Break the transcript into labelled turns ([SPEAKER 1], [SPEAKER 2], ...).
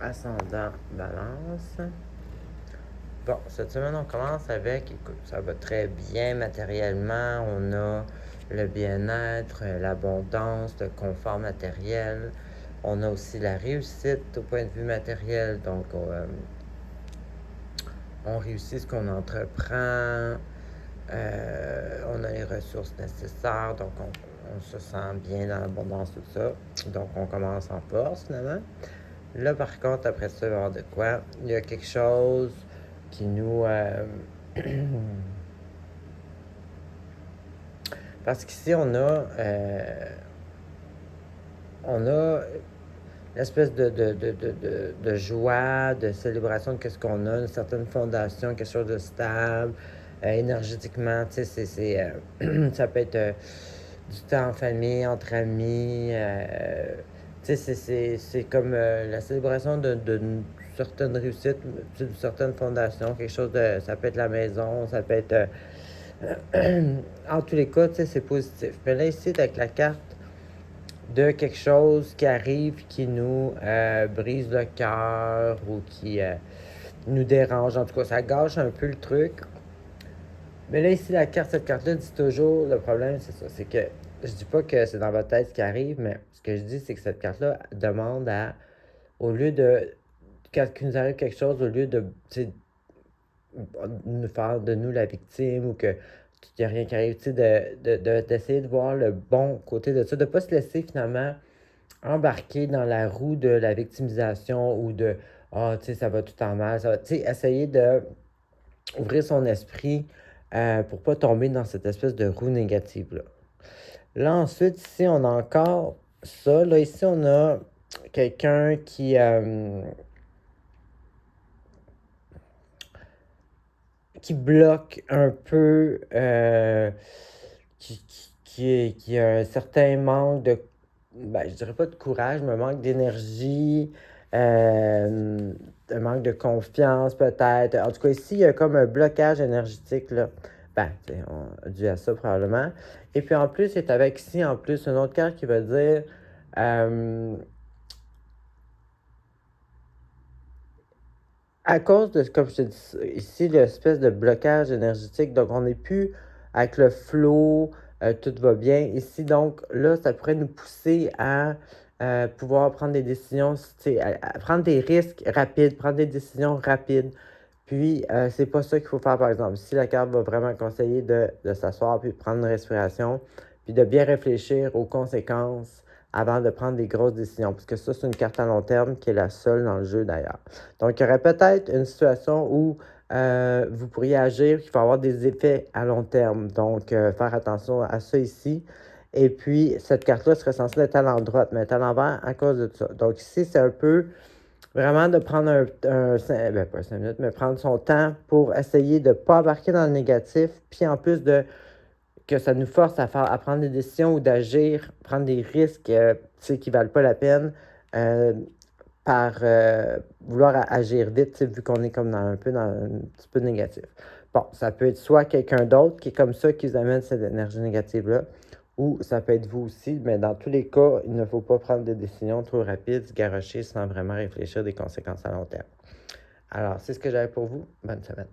[SPEAKER 1] ascendant balance. Bon, cette semaine, on commence avec, écoute, ça va très bien matériellement. On a le bien-être, l'abondance, le confort matériel. On a aussi la réussite au point de vue matériel. Donc, on réussit ce qu'on entreprend. On a les ressources nécessaires. Donc, on se sent bien dans l'abondance, tout ça. Donc, on commence en force, finalement. Là, par contre, après ça, il va y avoir de quoi? Il y a quelque chose qui nous... Parce qu'ici, on a l'espèce de joie, de célébration de qu'est-ce qu'on a, une certaine fondation, quelque chose de stable, énergétiquement, tu sais, ça peut être du temps en famille, entre amis, tu sais, c'est comme la célébration d'une certaine réussite, d'une certaine fondation, quelque chose de, ça peut être la maison, ça peut être, en tous les cas, tu sais, c'est positif. Mais là, ici, avec la carte de quelque chose qui arrive, qui nous brise le cœur ou qui nous dérange. En tout cas, ça gâche un peu le truc. Mais là, ici, cette carte-là dit toujours, le problème, c'est ça. C'est que, je dis pas que c'est dans votre tête ce qui arrive, mais ce que je dis, c'est que cette carte-là demande à, au lieu de, quand il nous arrive quelque chose, au lieu de, tu sais, nous faire de nous la victime ou que il n'y a rien qui arrive, tu sais, d'essayer de voir le bon côté de ça, de ne pas se laisser finalement embarquer dans la roue de la victimisation ou de ah, tu sais, ça va tout en mal. Ça va, tu sais, essayer de ouvrir son esprit pour pas tomber dans cette espèce de roue négative-là. Là, ensuite, ici, on a encore ça. Là, ici, on a quelqu'un qui bloque un peu, qui a un certain manque de, ben, je dirais pas de courage, mais un manque d'énergie, un manque de confiance peut-être. En tout cas, ici, il y a comme un blocage énergétique, là. Ben, dû à ça probablement. Et puis en plus, c'est avec ici, en plus, une autre carte qui va dire... à cause de, comme je te dis ici, l'espèce de blocage énergétique, donc on n'est plus avec le flow, tout va bien. Ici, donc, là, ça pourrait nous pousser à pouvoir prendre des décisions, à prendre des risques rapides, prendre des décisions rapides. Puis, c'est pas ça qu'il faut faire, par exemple. Si la carte va vraiment conseiller de s'asseoir, puis de prendre une respiration, puis de bien réfléchir aux conséquences avant de prendre des grosses décisions. Parce que ça, c'est une carte à long terme qui est la seule dans le jeu, d'ailleurs. Donc, il y aurait peut-être une situation où vous pourriez agir, qu'il faut avoir des effets à long terme. Donc, faire attention à ça ici. Et puis, cette carte-là serait censée être à l'endroit, mais elle est à l'envers à cause de ça. Donc, ici, c'est un peu vraiment de prendre pas 5 minutes, mais prendre son temps pour essayer de ne pas embarquer dans le négatif, puis en plus de que ça nous force à prendre des décisions ou d'agir, prendre des risques qui ne valent pas la peine euh, par vouloir agir vite, vu qu'on est comme un petit peu négatif. Bon, ça peut être soit quelqu'un d'autre qui est comme ça, qui vous amène cette énergie négative-là, ou ça peut être vous aussi, mais dans tous les cas, il ne faut pas prendre des décisions trop rapides, se garrocher sans vraiment réfléchir des conséquences à long terme. Alors, c'est ce que j'avais pour vous. Bonne semaine.